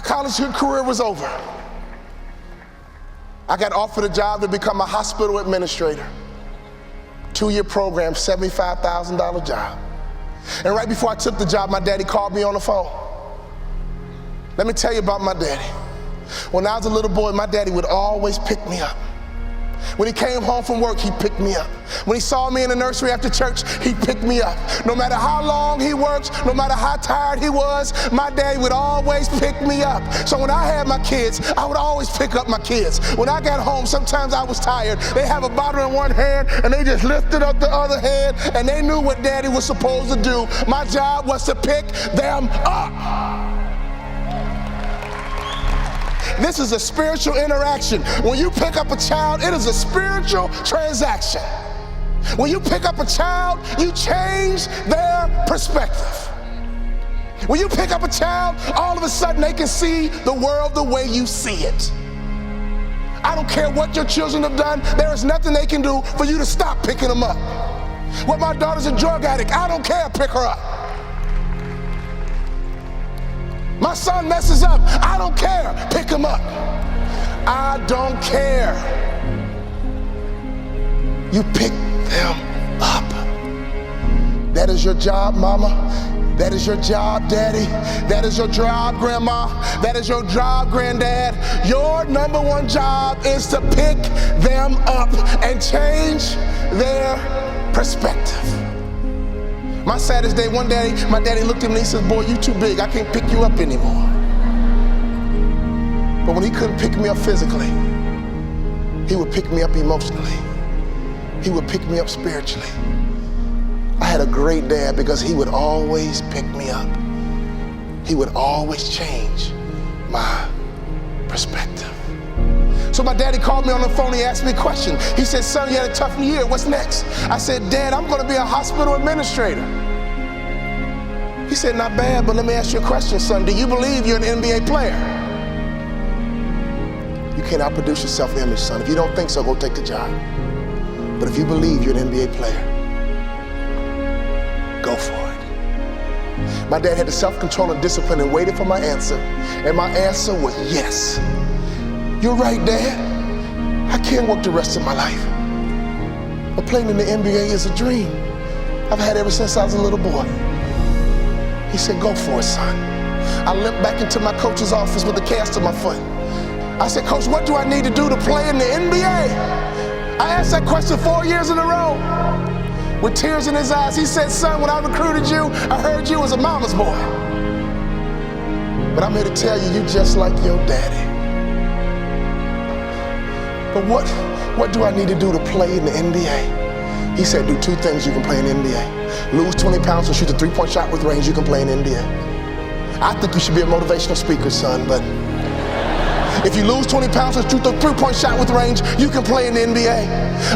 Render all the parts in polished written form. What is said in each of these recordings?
college career was over. I got offered a job to become a hospital administrator. 2-year program, $75,000 job. And right before I took the job, my daddy called me on the phone. Let me tell you about my daddy. When I was a little boy, my daddy would always pick me up. When he came home from work, he'd pick me up. When he saw me in the nursery after church, he'd pick me up. No matter how long he worked, no matter how tired he was, my daddy would always pick me up. So when I had my kids, I would always pick up my kids. When I got home, sometimes I was tired. They have a bottle in one hand, and they just lifted up the other hand, and they knew what daddy was supposed to do. My job was to pick them up. This is a spiritual interaction. When you pick up a child, it is a spiritual transaction. When you pick up a child, you change their perspective. When you pick up a child, all of a sudden they can see the world the way you see it. I don't care what your children have done, there is nothing they can do for you to stop picking them up. Well, my daughter's a drug addict, I don't care, pick her up. My son messes up, I don't care, pick him up. I don't care. You pick them up. That is your job, mama. That is your job, daddy. That is your job, grandma. That is your job, granddad. Your number one job is to pick them up and change their perspective. My saddest day, one day, my daddy looked at me and he said, boy, you too big, I can't pick you up anymore. But when he couldn't pick me up physically, he would pick me up emotionally. He would pick me up spiritually. I had a great dad because he would always pick me up. He would always change my perspective. So my daddy called me on the phone, he asked me a question. He said, son, you had a tough year, what's next? I said, Dad, I'm gonna be a hospital administrator. He said, not bad, but let me ask you a question, son. Do you believe you're an NBA player? You can't outproduce your self-image, son. If you don't think so, go take the job. But if you believe you're an NBA player, go for it. My dad had the self-control and discipline and waited for my answer. And my answer was yes. You're right, Dad. I can't work the rest of my life. But playing in the NBA is a dream I've had ever since I was a little boy. He said, go for it, son. I limped back into my coach's office with a cast on my foot. I said, Coach, what do I need to do to play in the NBA? I asked that question 4 years in a row. With tears in his eyes, he said, son, when I recruited you, I heard you was a mama's boy. But I'm here to tell you, you're just like your daddy. But what do I need to do to play in the NBA? He said, do 2 things you can play in the NBA. Lose 20 pounds and shoot a 3-point shot with range, you can play in the NBA. I think you should be a motivational speaker, son, but if you lose 20 pounds and shoot the 3-point shot with range, you can play in the NBA.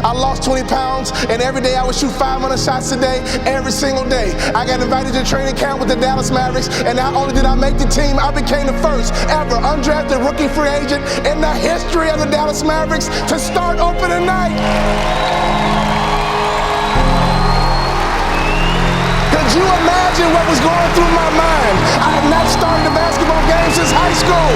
I lost 20 pounds, and every day I would shoot 500 shots a day, every single day. I got invited to training camp with the Dallas Mavericks, and not only did I make the team, I became the first ever undrafted rookie free agent in the history of the Dallas Mavericks to start opening night. Could you imagine what was going through my mind? I had not started a basketball game since high school.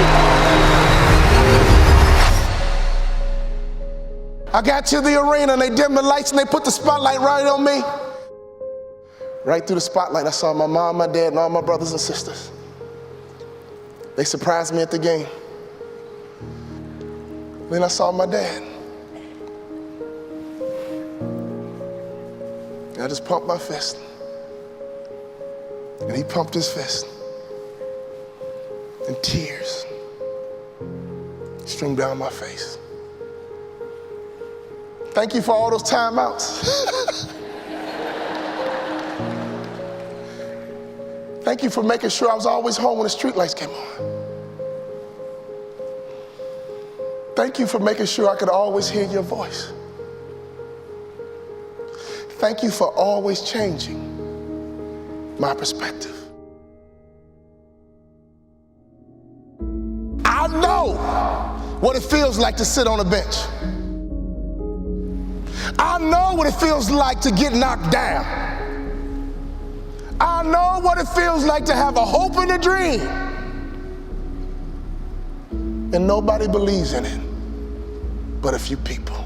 I got to the arena and they dimmed the lights and they put the spotlight right on me. Right through the spotlight, I saw my mom, my dad, and all my brothers and sisters. They surprised me at the game. Then I saw my dad. And I just pumped my fist. And he pumped his fist. And tears streamed down my face. Thank you for all those timeouts. Thank you for making sure I was always home when the streetlights came on. Thank you for making sure I could always hear your voice. Thank you for always changing my perspective. I know what it feels like to sit on a bench. I know what it feels like to get knocked down. I know what it feels like to have a hope and a dream, and nobody believes in it but a few people.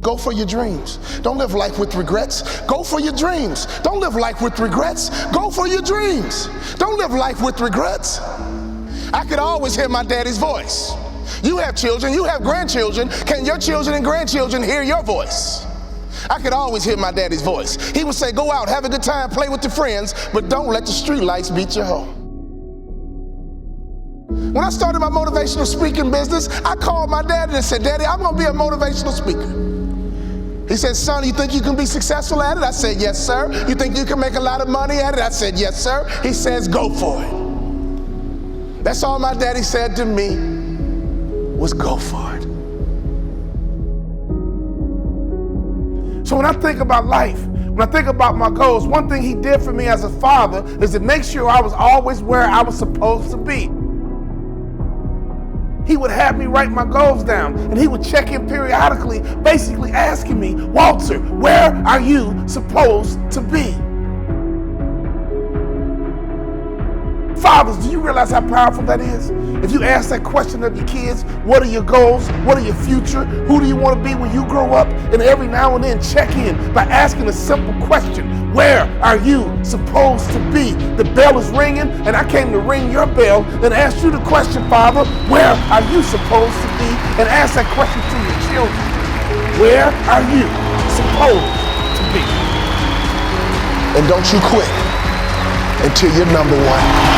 Go for your dreams. Don't live life with regrets. Go for your dreams. Don't live life with regrets. Go for your dreams. Don't live life with regrets. I could always hear my daddy's voice. You have children, you have grandchildren. Can your children and grandchildren hear your voice? I could always hear my daddy's voice. He would say, go out, have a good time, play with your friends, but don't let the street lights beat you home. When I started my motivational speaking business, I called my daddy and said, Daddy, I'm gonna be a motivational speaker. He said, son, you think you can be successful at it? I said, yes, sir. You think you can make a lot of money at it? I said, yes, sir. He says, go for it. That's all my daddy said to me was go for it. So when I think about life, when I think about my goals, one thing he did for me as a father is to make sure I was always where I was supposed to be. He would have me write my goals down, and he would check in periodically, basically asking me, Walter, where are you supposed to be? Fathers, do you realize how powerful that is? If you ask that question of your kids, what are your goals? What are your future? Who do you want to be when you grow up? And every now and then check in by asking a simple question. Where are you supposed to be? The bell is ringing, and I came to ring your bell and ask you the question, Father, where are you supposed to be? And ask that question to your children. Where are you supposed to be? And don't you quit until you're number one.